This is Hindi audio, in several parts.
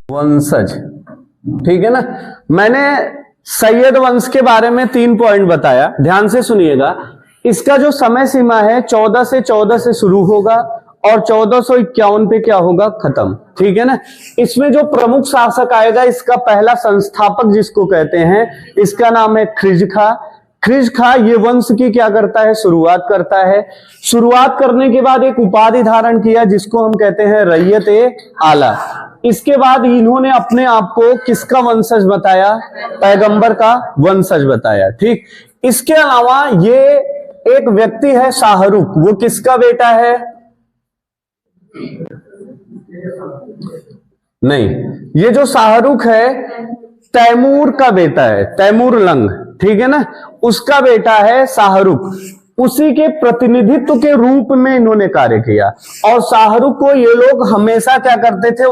वंशज, ठीक है ना। मैंने सैयद वंश के बारे में 3 पॉइंट बताया, ध्यान से सुनिएगा। इसका जो समय सीमा है 1414 से शुरू होगा और 1451 पे क्या होगा, खत्म, ठीक है ना। इसमें जो प्रमुख शासक आएगा, इसका पहला संस्थापक जिसको कहते हैं, इसका नाम है ख्रिज खां। ख्रिज खां ये वंश की क्या करता है, शुरुआत करता है। शुरुआत करने के बाद एक उपाधि धारण किया जिसको हम कहते हैं रैयत-ए-आला। इसके बाद इन्होंने अपने आप को किसका वंशज बताया, पैगंबर का वंशज बताया, ठीक। इसके अलावा ये एक व्यक्ति है शाहरुख, वो किसका बेटा है, नहीं, ये जो शाहरुख है तैमूर का बेटा है, तैमूर लंग, ठीक है ना, उसका बेटा है शाहरुख। उसी के प्रतिनिधित्व के रूप में इन्होंने कार्य किया। और शाहरुख को ये लोग हमेशा क्या करते थे,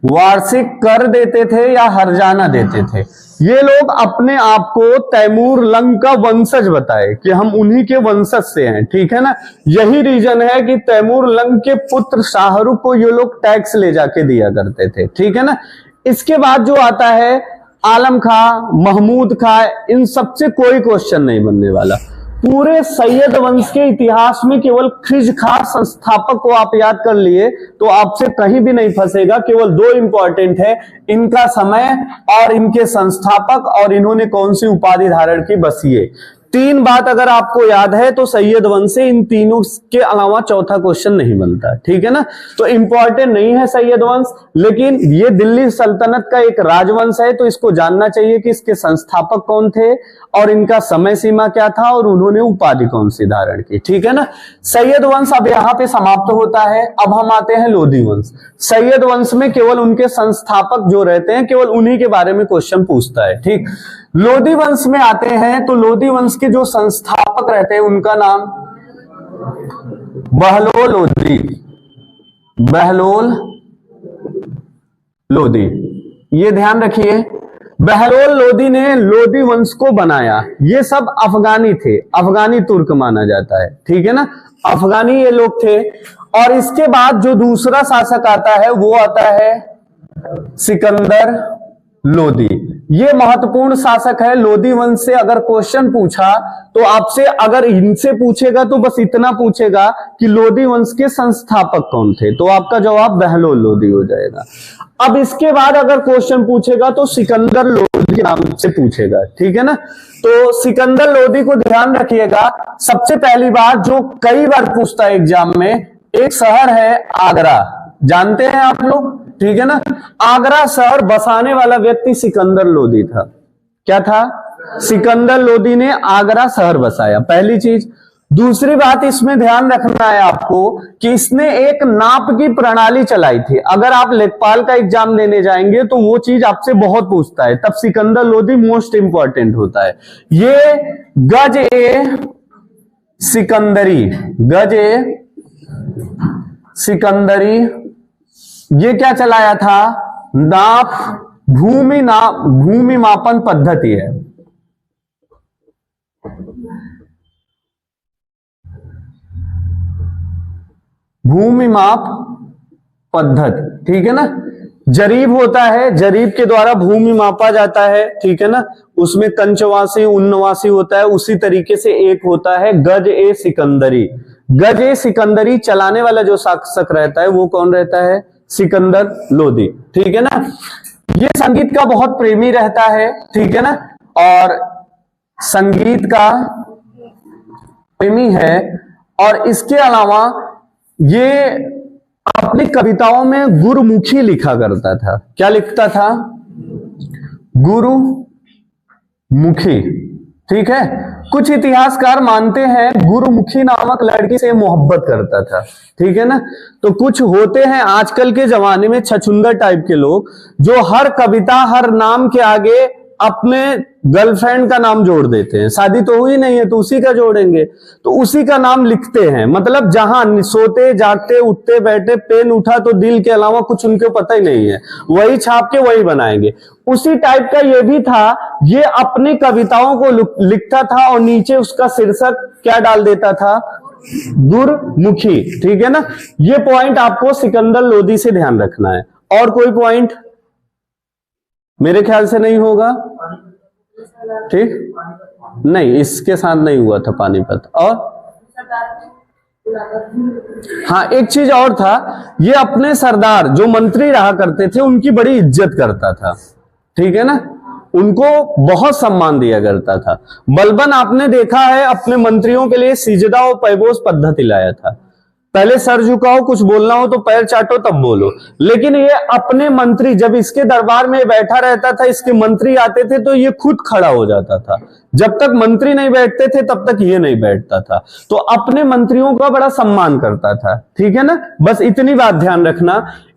वार्षिक कर देते थे या हर्जाना देते थे। ये लोग अपने आप को तैमूर लंग का वंशज बताए कि हम उन्हीं के वंशज से हैं, ठीक है ना। यही रीजन है कि तैमूर लंग के पुत्र शाहरुख को ये लोग टैक्स ले जाके दिया करते थे, ठीक है ना। इसके बाद जो आता है आलम खां, महमूद खां, इन सबसे कोई क्वेश्चन नहीं बनने वाला। पूरे सैयद वंश के इतिहास में केवल ख्रिज खां संस्थापक को आप याद कर लिए तो आपसे कहीं भी नहीं फंसेगा। केवल 2 इंपॉर्टेंट है, इनका समय और इनके संस्थापक और इन्होंने कौन सी उपाधि धारण की, बस ये 3 बात अगर आपको याद है तो सैयद वंश से इन तीनों के अलावा चौथा क्वेश्चन नहीं बनता, ठीक है ना। तो इंपॉर्टेंट नहीं है सैयद वंश, लेकिन ये दिल्ली सल्तनत का एक राजवंश है तो इसको जानना चाहिए कि इसके संस्थापक कौन थे और इनका समय सीमा क्या था और उन्होंने उपाधि कौन सी धारण की, ठीक है ना। सैयद वंश अब यहां पे समाप्त होता है। अब हम आते हैं लोधी वंश। सैयद वंश में केवल उनके संस्थापक जो रहते हैं केवल उन्हीं के बारे में क्वेश्चन पूछता है, ठीक। लोधी वंश में आते हैं तो लोधी वंश के जो संस्थापक रहते हैं उनका नाम बहलोल लोधी, बहलोल लोधी, ये ध्यान रखिए। बहलोल लोधी ने लोधी वंश को बनाया। ये सब अफगानी थे, अफगानी तुर्क माना जाता है, ठीक है ना, अफगानी ये लोग थे। और इसके बाद जो दूसरा शासक आता है वो आता है सिकंदर लोधी। ये महत्वपूर्ण शासक है। लोधी वंश से अगर क्वेश्चन पूछा तो आपसे, अगर इनसे पूछेगा तो बस इतना पूछेगा कि लोधी वंश के संस्थापक कौन थे, तो आपका जवाब बहलोल लोधी हो जाएगा। अब इसके बाद अगर क्वेश्चन पूछेगा तो सिकंदर लोधी के नाम से पूछेगा, ठीक है ना। तो सिकंदर लोधी को ध्यान रखिएगा। सबसे पहली बात जो कई बार पूछता है एग्जाम में, एक शहर है आगरा, जानते हैं आप लोग, ठीक है ना। आगरा शहर बसाने वाला व्यक्ति सिकंदर लोधी था। क्या था, सिकंदर लोधी ने आगरा शहर बसाया, पहली चीज। दूसरी बात इसमें ध्यान रखना है आपको कि इसने एक नाप की प्रणाली चलाई थी। अगर आप लेखपाल का एग्जाम देने जाएंगे तो वो चीज आपसे बहुत पूछता है, तब सिकंदर लोधी मोस्ट इंपॉर्टेंट होता है। ये गज ए सिकंदरी, गज ए सिकंदरी, ये क्या चलाया था, नाप भूमि मापन पद्धति है। भूमि माप पद्धति, ठीक है ना। जरीब होता है, जरीब के द्वारा भूमि मापा जाता है, ठीक है ना। उसमें कंचवासी उन्नवासी होता है, उसी तरीके से एक होता है गज ए सिकंदरी। गज ए सिकंदरी चलाने वाला जो शासक रहता है वो कौन रहता है, सिकंदर लोधी, ठीक है ना। ये संगीत का बहुत प्रेमी रहता है, ठीक है ना, और संगीत का प्रेमी है। और इसके अलावा ये अपनी कविताओं में गुरुमुखी लिखा करता था। क्या लिखता था, गुरुमुखी, ठीक है। कुछ इतिहासकार मानते हैं गुरुमुखी नामक लड़की से मोहब्बत करता था, ठीक है ना। तो कुछ होते हैं आजकल के जमाने में छछुंदर टाइप के लोग जो हर कविता, हर नाम के आगे अपने गर्लफ्रेंड का नाम जोड़ देते हैं। शादी तो हुई नहीं है तो उसी का जोड़ेंगे, तो उसी का नाम लिखते हैं। मतलब जहां सोते जागते उठते बैठे पेन उठा तो दिल के अलावा कुछ उनको पता ही नहीं है, वही छाप के वही बनाएंगे। उसी टाइप का ये भी था। ये अपनी कविताओं को लिखता था और नीचे उसका शीर्षक क्या डाल देता था, दुर्मुखी, ठीक है ना। ये पॉइंट आपको सिकंदर लोदी से ध्यान रखना है। और कोई पॉइंट मेरे ख्याल से नहीं होगा, ठीक, नहीं इसके साथ नहीं हुआ था पानीपत। और हाँ, एक चीज और था, ये अपने सरदार जो मंत्री रहा करते थे उनकी बड़ी इज्जत करता था, ठीक है ना, उनको बहुत सम्मान दिया करता था। बलबन आपने देखा है अपने मंत्रियों के लिए सिजदा और पैबोस पद्धति लाया था, पहले सर झुकाओ, कुछ बोलना हो तो पैर चाटो तब बोलो। लेकिन ये अपने मंत्री, जब इसके दरबार में बैठा रहता था, इसके मंत्री आते थे तो ये खुद खड़ा हो जाता था। जब तक मंत्री नहीं बैठते थे तब तक ये नहीं बैठता था। तो अपने मंत्रियों का बड़ा सम्मान करता था, ठीक है ना। बस इतनी बात ध्यान रखना।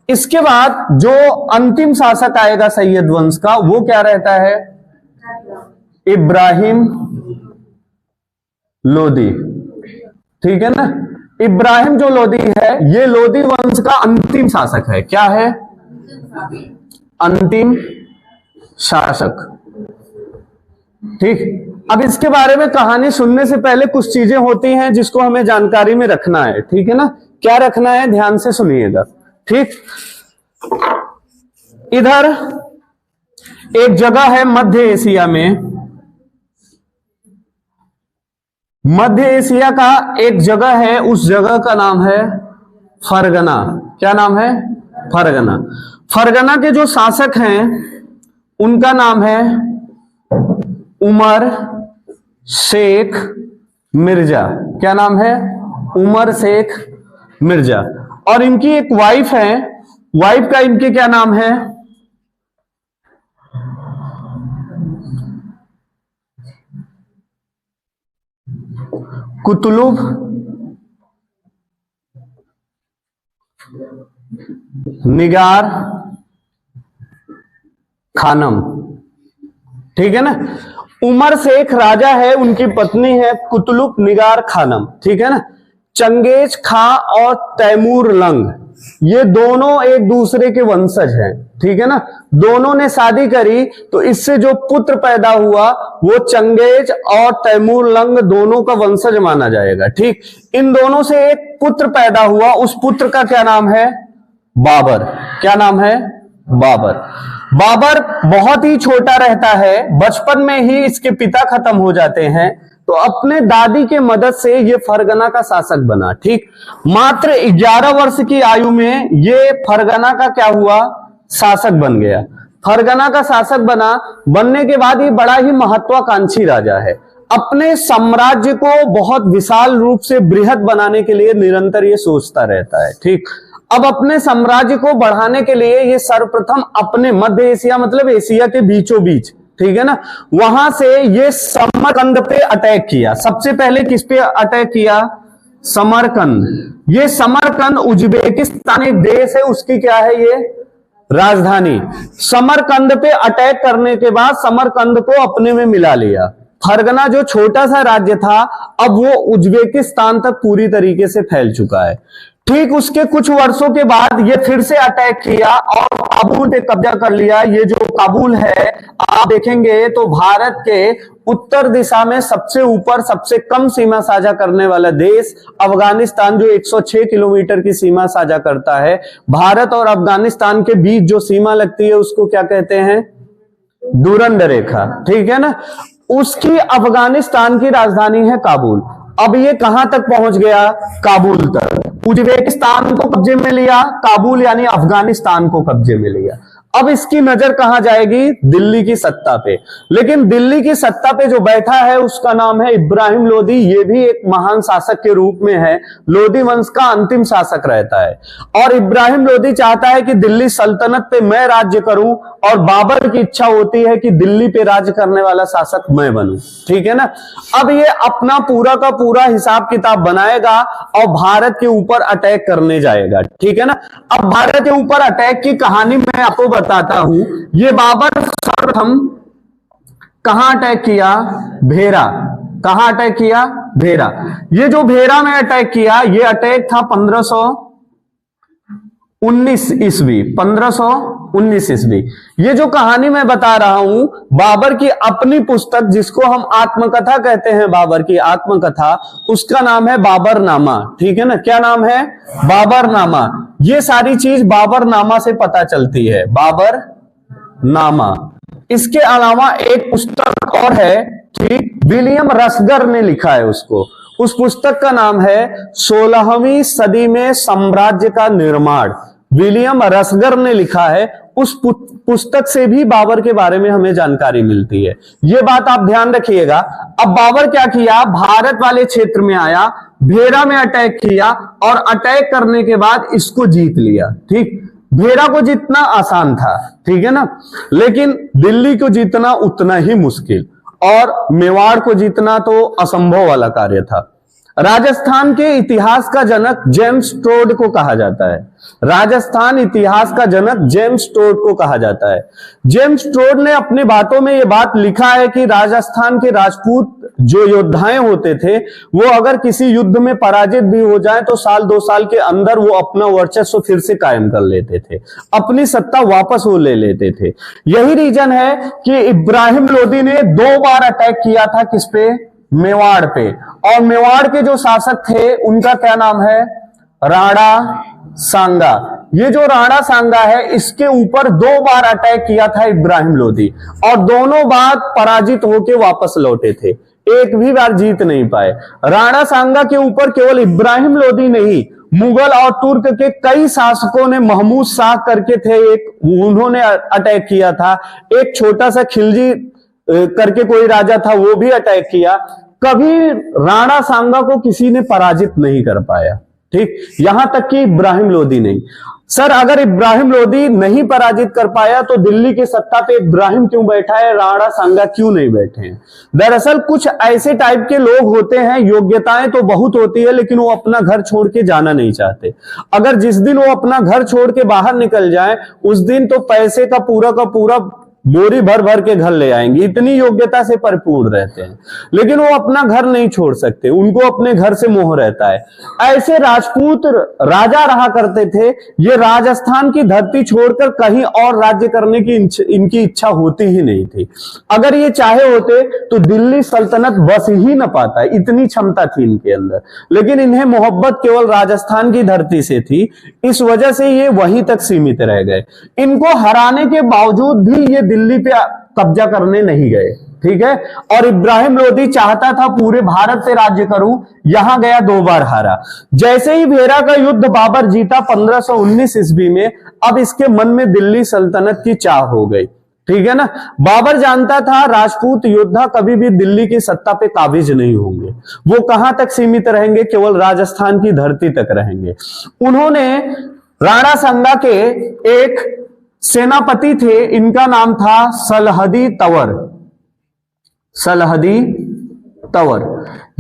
इसके बाद जो अंतिम शासक आएगा सैयद वंश का, वो क्या रहता है? इब्राहिम लोदी, ठीक है ना। इब्राहिम जो लोदी है, ये लोदी वंश का अंतिम शासक है। क्या है? अंतिम शासक, ठीक। अब इसके बारे में कहानी सुनने से पहले कुछ चीजें होती हैं जिसको हमें जानकारी में रखना है, ठीक है ना। क्या रखना है? ध्यान से सुनिएगा, ठीक। इधर एक जगह है मध्य एशिया में, मध्य एशिया का एक जगह है, उस जगह का नाम है फरगना। क्या नाम है? फरगना। फरगना के जो शासक हैं उनका नाम है उमर शेख मिर्जा। क्या नाम है? उमर शेख मिर्जा। और इनकी एक वाइफ है, वाइफ का इनके क्या नाम है? कुतुलुब निगार खानम, ठीक है ना। उमर शेख राजा है, उनकी पत्नी है कुतुलुब निगार खानम, ठीक है ना। चंगेज खां और तैमूर लंग, ये दोनों एक दूसरे के वंशज हैं, ठीक है ना। दोनों ने शादी करी तो इससे जो पुत्र पैदा हुआ वो चंगेज और तैमूर लंग दोनों का वंशज माना जाएगा, ठीक। इन दोनों से एक पुत्र पैदा हुआ, उस पुत्र का क्या नाम है? बाबर। क्या नाम है? बाबर। बाबर बहुत ही छोटा रहता है, बचपन में ही इसके पिता खत्म हो जाते हैं, तो अपने दादी के मदद से ये फरगना का शासक बना, ठीक। मात्र 11 वर्ष की आयु में ये फरगना का क्या हुआ? शासक बन गया। फरगना का शासक बना, बनने के बाद ये बड़ा ही महत्वाकांक्षी राजा है। अपने साम्राज्य को बहुत विशाल रूप से बृहद बनाने के लिए निरंतर ये सोचता रहता है, ठीक। अब अपने साम्राज्य को बढ़ाने के लिए ये सर्वप्रथम अपने मध्य एशिया मतलब एशिया के बीचों बीच, ठीक है ना, वहां से ये समरकंद पे अटैक किया। सबसे पहले किस पे अटैक किया? समरकंद। ये समरकंद उज्बेकिस्तान एक देश है, उसकी क्या है ये? राजधानी। समरकंद पे अटैक करने के बाद समरकंद को अपने में मिला लिया। फरगना जो छोटा सा राज्य था अब वो उज्बेकिस्तान तक पूरी तरीके से फैल चुका है, ठीक। उसके कुछ वर्षों के बाद ये फिर से अटैक किया और काबुल पे कब्जा कर लिया। ये जो काबुल है आप देखेंगे तो भारत के उत्तर दिशा में सबसे ऊपर सबसे कम सीमा साझा करने वाला देश अफगानिस्तान, जो 106 किलोमीटर की सीमा साझा करता है। भारत और अफगानिस्तान के बीच जो सीमा लगती है उसको क्या कहते हैं? डुरंड रेखा, ठीक है ना। उसकी अफगानिस्तान की राजधानी है काबुल। अब ये कहां तक पहुंच गया? काबुल तक। उज्बेकिस्तान को कब्जे में लिया, काबुल यानी अफगानिस्तान को कब्जे में लिया। अब इसकी नजर कहां जाएगी? दिल्ली की सत्ता पे। लेकिन दिल्ली की सत्ता पे जो बैठा है उसका नाम है इब्राहिम लोदी। ये भी एक महान शासक के रूप में है, लोदी वंश का अंतिम शासक रहता है। और इब्राहिम लोदी चाहता है कि दिल्ली सल्तनत पे मैं राज्य करूं और बाबर की इच्छा होती है कि दिल्ली पे राज्य करने वाला शासक मैं बनूं, ठीक है ना। अब ये अपना पूरा का पूरा हिसाब किताब बनाएगा और भारत के ऊपर अटैक करने जाएगा, ठीक है ना। अब भारत के ऊपर अटैक की कहानी मैं आपको बताता हूं। ये बाबर सर्वप्रथम कहां अटैक किया? भेरा। कहां अटैक किया? भेरा। ये जो भेरा में अटैक किया ये अटैक था 1500 1519 ईस्वी, 1519 ईस्वी। ये जो कहानी मैं बता रहा हूं बाबर की अपनी पुस्तक, जिसको हम आत्मकथा कहते हैं, बाबर की आत्मकथा, उसका नाम है बाबरनामा। ठीक है ना, क्या नाम है? बाबरनामा। ये सारी चीज बाबरनामा से पता चलती है, बाबरनामा। इसके अलावा एक पुस्तक और है, ठीक, विलियम रसगर ने लिखा है उसको। उस पुस्तक का नाम है 16वीं सदी में साम्राज्य का निर्माण। विलियम रसगर ने लिखा है। उस पुस्तक से भी बाबर के बारे में हमें जानकारी मिलती है। ये बात आप ध्यान रखिएगा। अब बाबर क्या किया, भारत वाले क्षेत्र में आया, भेरा में अटैक किया और अटैक करने के बाद इसको जीत लिया। ठीक, भेरा को जीतना आसान था, ठीक है ना, लेकिन दिल्ली को जीतना उतना ही मुश्किल, और मेवाड़ को जीतना तो असंभव वाला कार्य था। राजस्थान के इतिहास का जनक जेम्स टोड को कहा जाता है। राजस्थान इतिहास का जनक जेम्स टोड को कहा जाता है। जेम्स टोड ने अपनी बातों में यह बात लिखा है कि राजस्थान के राजपूत जो योद्धाएं होते थे, वो अगर किसी युद्ध में पराजित भी हो जाए तो साल 2 साल के अंदर वो अपना वर्चस्व फिर से कायम कर लेते थे, अपनी सत्ता वापस वो ले लेते थे। यही रीजन है कि इब्राहिम लोदी ने 2 बार अटैक किया था, किस पे? मेवाड़ पे। और मेवाड़ के जो शासक थे उनका क्या नाम है? राणा सांगा। ये जो राणा सांगा है, इसके ऊपर 2 बार अटैक किया था इब्राहिम लोदी, और दोनों बार पराजित होकर वापस लौटे थे, एक भी बार जीत नहीं पाए। राणा सांगा के ऊपर केवल इब्राहिम लोदी नहीं, मुगल और तुर्क के कई शासकों ने, महमूद शाह करके थे एक, उन्होंने अटैक किया था। एक छोटा सा खिलजी करके कोई राजा था, वो भी अटैक किया। कभी राणा सांगा को किसी ने पराजित नहीं कर पाया। ठीक, यहां तक कि इब्राहिम लोदी नहीं। सर, अगर इब्राहिम लोदी नहीं पराजित कर पाया तो दिल्ली की सत्ता पे इब्राहिम क्यों बैठा है, राणा सांगा क्यों नहीं बैठे हैं? दरअसल कुछ ऐसे टाइप के लोग होते हैं, योग्यताएं तो बहुत होती है लेकिन वो अपना घर छोड़ के जाना नहीं चाहते। अगर जिस दिन वो अपना घर छोड़ के बाहर निकल जाए, उस दिन तो पैसे का पूरा बोरी भर भर के घर ले आएंगे, इतनी योग्यता से परिपूर्ण रहते हैं, लेकिन वो अपना घर नहीं छोड़ सकते, उनको अपने घर से मोह रहता है। ऐसे राजपूत राजा रहा करते थे। ये राजस्थान की धरती छोड़कर कहीं और राज्य करने की इनकी इच्छा होती ही नहीं थी। अगर ये चाहे होते तो दिल्ली सल्तनत बस ही न पाता, इतनी क्षमता थी इनके अंदर, लेकिन इन्हें मोहब्बत केवल राजस्थान की धरती से थी, इस वजह से ये वहीं तक सीमित रह गए। इनको हराने के बावजूद भी ये दिल्ली पे कब्जा करने नहीं गए। ठीक है, और इब्राहिम लोदी चाहता था पूरे भारत से राज्य करूं, यहां गया, 2 बार हारा। जैसे ही भेरा का युद्ध बाबर जीता 1519 ईस्वी में, अब इसके मन में दिल्ली सल्तनत की चाह हो गई। ठीक है ना, बाबर जानता था राजपूत योद्धा कभी भी दिल्ली की सत्ता पे काबिज नहीं होंगे, वो कहां तक सीमित रहेंगे, केवल राजस्थान की धरती तक रहेंगे। उन्होंने राणा सांगा के एक सेनापति थे, इनका नाम था सलहदी तंवर। सलहदी तंवर,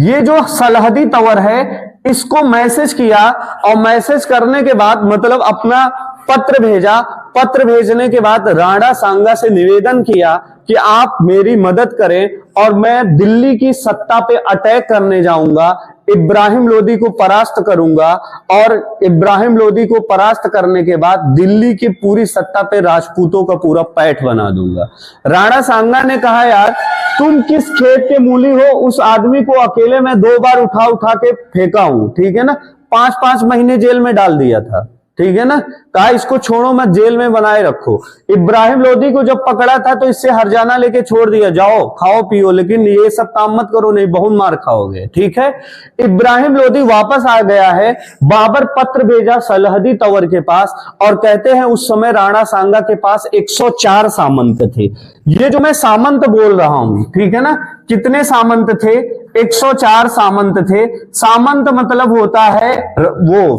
ये जो सलहदी तंवर है, इसको मैसेज किया, और मैसेज करने के बाद मतलब अपना पत्र भेजा। पत्र भेजने के बाद राणा सांगा से निवेदन किया कि आप मेरी मदद करें और मैं दिल्ली की सत्ता पे अटैक करने जाऊंगा, इब्राहिम लोदी को परास्त करूंगा, और इब्राहिम लोदी को परास्त करने के बाद दिल्ली की पूरी सत्ता पे राजपूतों का पूरा पैठ बना दूंगा। राणा सांगा ने कहा, यार तुम किस खेत के मूली हो, उस आदमी को अकेले में 2 बार उठा के फेंका हूं। ठीक है ना, 5-5 महीने जेल में डाल दिया था। ठीक है ना, कहा इसको छोड़ो मत, जेल में बनाए रखो। इब्राहिम लोदी को जब पकड़ा था तो इससे हरजाना लेके छोड़ दिया, जाओ खाओ पियो, लेकिन ये सब काम मत करो, नहीं बहुत मार खाओगे। ठीक है, इब्राहिम लोदी वापस आ गया है। बाबर पत्र भेजा सलहदी तंवर के पास, और कहते हैं उस समय राणा सांगा के पास 104 सामंत थे। ये जो मैं सामंत बोल रहा हूं, ठीक है ना, कितने सामंत थे? 104 सामंत थे। सामंत मतलब होता है वो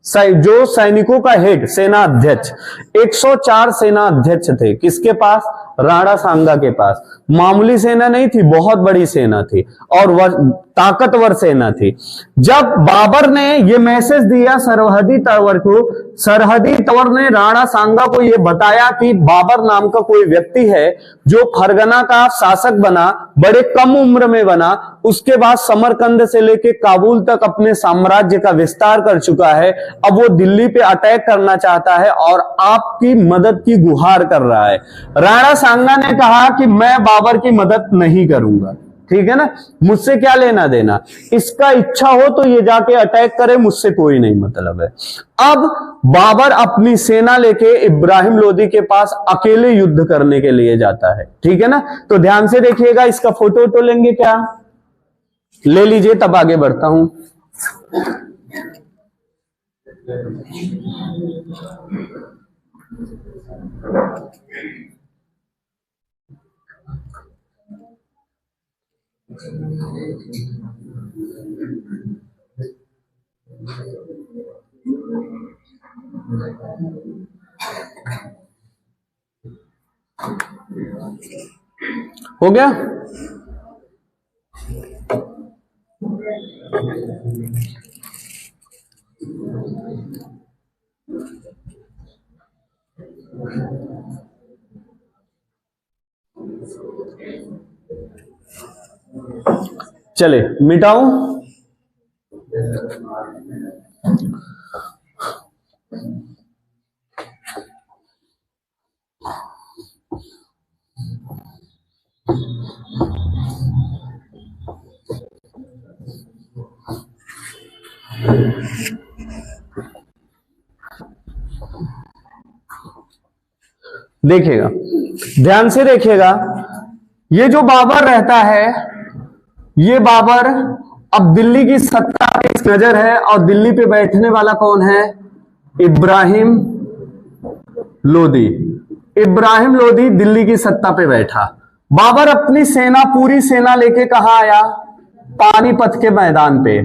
जो सैनिकों का हेड, सेना अध्यक्ष। 104 सेना अध्यक्ष थे, किसके पास? राणा सांगा के पास। मामूली सेना नहीं थी, बहुत बड़ी सेना थी और ताकतवर सेना थी। जब बाबर ने ये मैसेज दिया सरहदी तंवर को, सरहदी तंवर ने राणा सांगा को ये बताया कि बाबर नाम का कोई व्यक्ति है जो फरगना का शासक बना, बड़े कम उम्र में बना, उसके बाद समरकंद से लेके काबुल तक अपने साम्राज्य का विस्तार कर चुका है, अब वो दिल्ली पे अटैक करना चाहता है और आपकी मदद की गुहार कर रहा है। राणा सांगा ने कहा कि मैं बाबर की मदद नहीं करूंगा, ठीक है ना, मुझसे क्या लेना देना, इसका इच्छा हो तो ये जाके अटैक करे, मुझसे कोई नहीं मतलब है। अब बाबर अपनी सेना लेके इब्राहिम लोदी के पास अकेले युद्ध करने के लिए जाता है, ठीक है ना। तो ध्यान से देखिएगा, इसका फोटो तो लेंगे क्या, ले लीजिए, तब आगे बढ़ता हूं। हो गया? चले मिटाऊं। देखिएगा, ध्यान से देखिएगा, ये जो बाबर रहता है, ये बाबर अब दिल्ली की सत्ता पे नजर है और दिल्ली पे बैठने वाला कौन है, इब्राहिम लोदी। इब्राहिम लोदी दिल्ली की सत्ता पे बैठा। बाबर अपनी सेना, पूरी सेना लेके कहां आया, पानीपत के मैदान पे,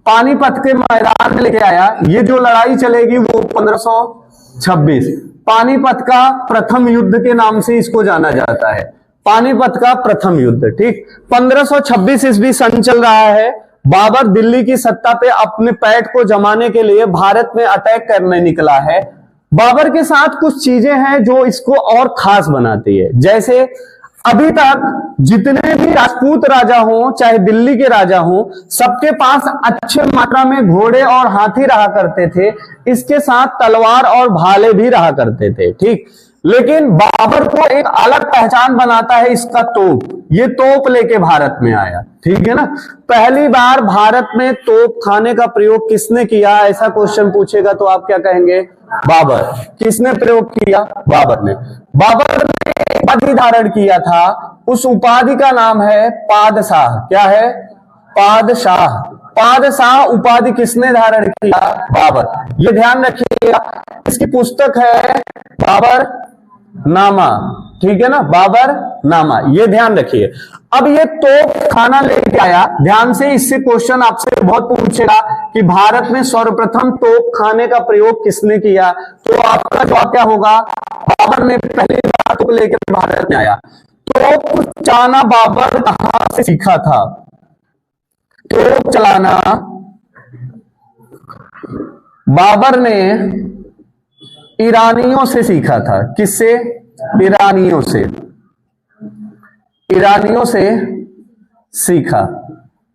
पानीपत के मैदान में लेके आया। ये जो लड़ाई चलेगी वो 1526, पानीपत का प्रथम युद्ध के नाम से इसको जाना जाता है, पानीपत का प्रथम युद्ध, ठीक। 1526 ईस्वी सन चल रहा है। बाबर दिल्ली की सत्ता पे अपने पैठ को जमाने के लिए भारत में अटैक करने निकला है। बाबर के साथ कुछ चीजें हैं जो इसको और खास बनाती है। जैसे अभी तक जितने भी राजपूत राजा हों, चाहे दिल्ली के राजा हों, सबके पास अच्छे मात्रा में घोड़े और हाथी रहा करते थे, इसके साथ तलवार और भाले भी रहा करते थे, ठीक। लेकिन बाबर को एक अलग पहचान बनाता है इसका तोप। ये तोप लेके भारत में आया, ठीक है ना। पहली बार भारत में तोप खाने का प्रयोग किसने किया, ऐसा क्वेश्चन पूछेगा तो आप क्या कहेंगे, बाबर। किसने प्रयोग किया, बाबर ने। बाबर ने उपाधि धारण किया था, उस उपाधि का नाम है पादशाह। क्या है, पादशाह। पादशाह उपाधि किसने धारण किया, बाबर। ये ध्यान रखिएगा, इसकी पुस्तक है बाबर नामा, ठीक है ना, बाबर नामा, ये ध्यान रखिए। अब ये तोप खाना लेके आया, ध्यान से, इससे क्वेश्चन आपसे बहुत पूछेगा कि भारत में सर्वप्रथम तोप खाने का प्रयोग किसने किया, तो आपका जवाब क्या होगा, बाबर ने पहली बार तोप लेकर भारत में आया। तोप चलाना बाबर कहां से सीखा था, तोप चलाना बाबर ने ईरानियों से सीखा था। किससे, ईरानियों से, ईरानियों से सीखा।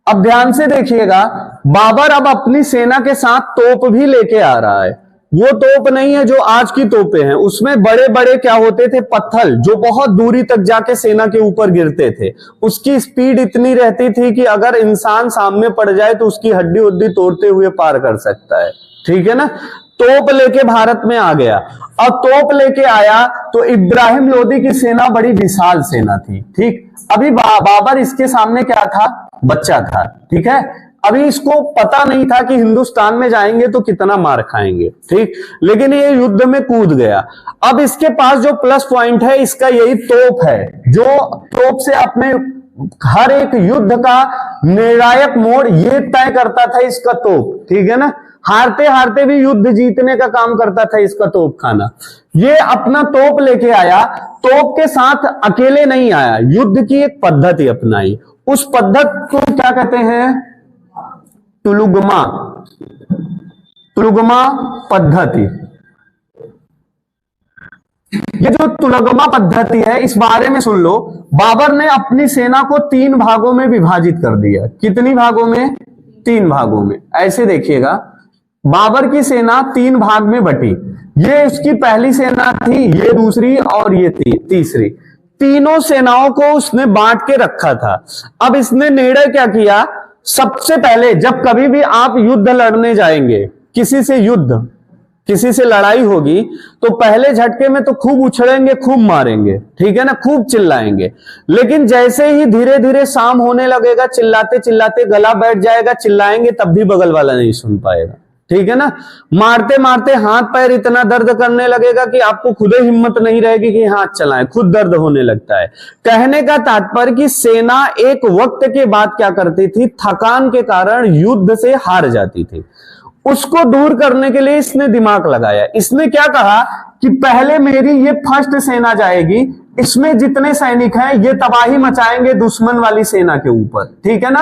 अब ध्यान से देखिएगा, बाबर अब अपनी सेना के साथ तोप भी लेके आ रहा है। वो तोप नहीं है जो आज की तोपें हैं, उसमें बड़े बड़े क्या होते थे, पत्थर, जो बहुत दूरी तक जाके सेना के ऊपर गिरते थे। उसकी स्पीड इतनी रहती थी कि अगर इंसान सामने पड़ जाए तो उसकी हड्डी उड्डी तोड़ते हुए पार कर सकता है, ठीक है ना। तोप लेके भारत में आ गया, और तोप लेके आया तो इब्राहिम लोदी की सेना बड़ी विशाल सेना थी, ठीक। अभी बाबर इसके सामने क्या था, बच्चा था, ठीक है। अभी इसको पता नहीं था कि हिंदुस्तान में जाएंगे तो कितना मार खाएंगे, ठीक। लेकिन ये युद्ध में कूद गया। अब इसके पास जो प्लस पॉइंट है, इसका यही तोप है, जो तोप से अपने हर एक युद्ध का निर्णायक मोड़ ये तय करता था, इसका तोप, ठीक है ना। हारते हारते भी युद्ध जीतने का काम करता था इसका तोप खाना। ये अपना तोप लेके आया, तोप के साथ अकेले नहीं आया, युद्ध की एक पद्धति अपनाई। उस पद्धति को क्या कहते हैं? तुलुगमा, तुलुगमा पद्धति। ये जो तुलगमा पद्धति है इस बारे में सुन लो। बाबर ने अपनी सेना को 3 भागों में विभाजित कर दिया। कितनी भागों में? 3 भागों में। ऐसे देखिएगा, बाबर की सेना 3 भाग में बटी। ये उसकी पहली सेना थी, ये दूसरी और ये तीसरी। तीनों सेनाओं को उसने बांट के रखा था। अब इसने निर्णय क्या किया? सबसे पहले जब कभी भी आप युद्ध लड़ने जाएंगे, किसी से युद्ध, किसी से लड़ाई होगी, तो पहले झटके में तो खूब उछलेंगे, खूब मारेंगे, ठीक है ना, खूब चिल्लाएंगे। लेकिन जैसे ही धीरे धीरे शाम होने लगेगा, चिल्लाते चिल्लाते गला बैठ जाएगा, चिल्लाएंगे तब भी बगल वाला नहीं सुन पाएगा, ठीक है ना। मारते मारते हाथ पैर इतना दर्द करने लगेगा कि आपको खुद ही हिम्मत नहीं रहेगी कि हाथ चलाएं, खुद दर्द होने लगता है। कहने का तात्पर्य कि सेना एक वक्त के बाद क्या करती थी? थकान के कारण युद्ध से हार जाती थी। उसको दूर करने के लिए इसने दिमाग लगाया। इसने क्या कहा कि पहले मेरी ये फर्स्ट सेना जाएगी, इसमें जितने सैनिक हैं ये तबाही मचाएंगे दुश्मन वाली सेना के ऊपर, ठीक है ना।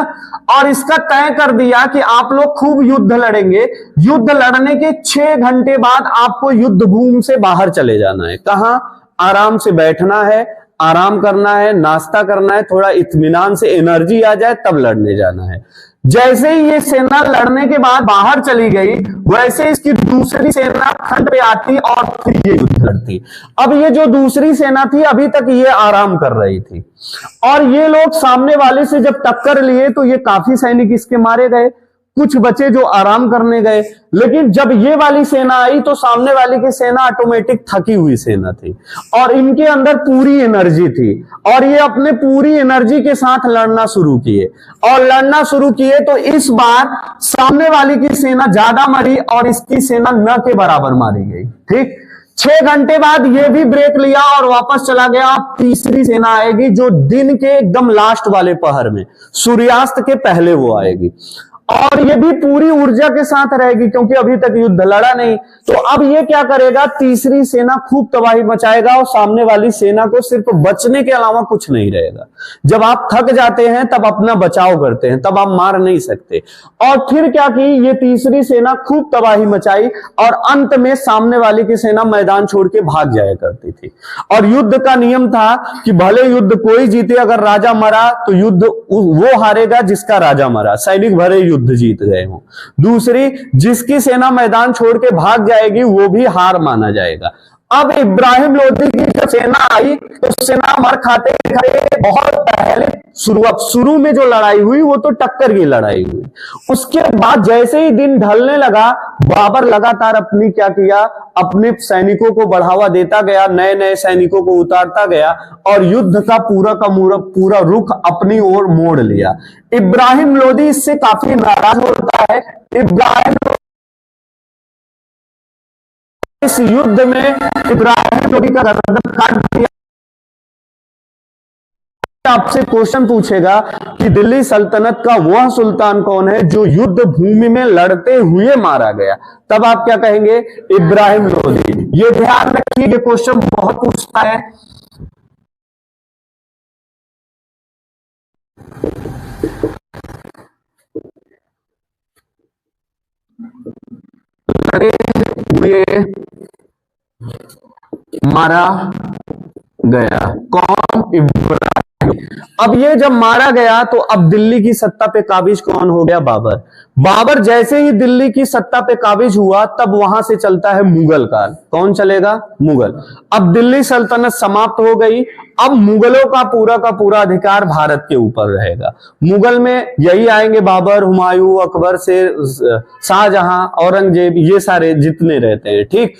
और इसका तय कर दिया कि आप लोग खूब युद्ध लड़ेंगे। युद्ध लड़ने के 6 घंटे बाद आपको युद्ध भूमि से बाहर चले जाना है। कहां? आराम से बैठना है, आराम करना है, नाश्ता करना है, थोड़ा इत्मीनान से एनर्जी आ जाए तब लड़ने जाना है। जैसे ही ये सेना लड़ने के बाद बाहर चली गई, वैसे इसकी दूसरी सेना फ्रंट पे आती और फिर ये युद्ध लड़ती। अब ये जो दूसरी सेना थी अभी तक ये आराम कर रही थी, और ये लोग सामने वाले से जब टक्कर लिए तो ये काफी सैनिक इसके मारे गए, कुछ बचे जो आराम करने गए। लेकिन जब ये वाली सेना आई तो सामने वाली की सेना ऑटोमेटिक थकी हुई सेना थी और इनके अंदर पूरी एनर्जी थी, और ये अपने पूरी एनर्जी के साथ लड़ना शुरू किए। और लड़ना शुरू किए तो इस बार सामने वाली की सेना ज्यादा मरी और इसकी सेना न के बराबर मारी गई, ठीक। 6 घंटे बाद ये भी ब्रेक लिया और वापस चला गया। अब तीसरी सेना आएगी जो दिन के एकदम लास्ट वाले पहर में, सूर्यास्त के पहले वो आएगी, और ये भी पूरी ऊर्जा के साथ रहेगी क्योंकि अभी तक युद्ध लड़ा नहीं। तो अब ये क्या करेगा? तीसरी सेना खूब तबाही मचाएगा और सामने वाली सेना को सिर्फ बचने के अलावा कुछ नहीं रहेगा। जब आप थक जाते हैं तब अपना बचाव करते हैं, तब आप मार नहीं सकते। और फिर क्या की? ये तीसरी सेना खूब तबाही मचाई और अंत में सामने वाली की सेना मैदान छोड़ के भाग जाया करती थी। और युद्ध का नियम था कि भले युद्ध कोई जीते, अगर राजा मरा तो युद्ध वो हारेगा जिसका राजा मरा, सैनिक भरे युद्ध जीत गए हो। दूसरी, जिसकी सेना मैदान छोड़ के भाग जाएगी वो भी हार माना जाएगा। अब इब्राहिम लोदी की जब सेना आई तो सेना मर खाते खाते बहुत पहले शुरू में जो लड़ाई हुई वो तो टक्कर की लड़ाई हुई। उसके बाद जैसे ही दिन ढलने लगा, बाबर लगातार अपनी क्या किया? अपने सैनिकों को बढ़ावा देता गया, नए नए सैनिकों को उतारता गया और युद्ध का पूरा रुख अपनी ओर मोड़ लिया। इब्राहिम लोदी इससे काफी नाराज होता है। इब्राहिम इस युद्ध में इब्राहिम लोदी का गर्दन काट दिया। आपसे क्वेश्चन पूछेगा कि दिल्ली सल्तनत का वह सुल्तान कौन है जो युद्ध भूमि में लड़ते हुए मारा गया, तब आप क्या कहेंगे? इब्राहिम लोदी। ये ध्यान रखिए, ये क्वेश्चन बहुत पूछता है। ये मारा गया कौन? इब्राहिम। अब ये जब मारा गया तो अब दिल्ली की सत्ता पे काबिज कौन हो गया? बाबर। बाबर जैसे ही दिल्ली की सत्ता पे काबिज हुआ तब वहां से चलता है मुगल काल। कौन चलेगा? मुगल। अब दिल्ली सल्तनत समाप्त हो गई। अब मुगलों का पूरा अधिकार भारत के ऊपर रहेगा। मुगल में यही आएंगे बाबर, हुमायूं, अकबर से शाहजहां, औरंगजेब, ये सारे जितने रहते हैं, ठीक।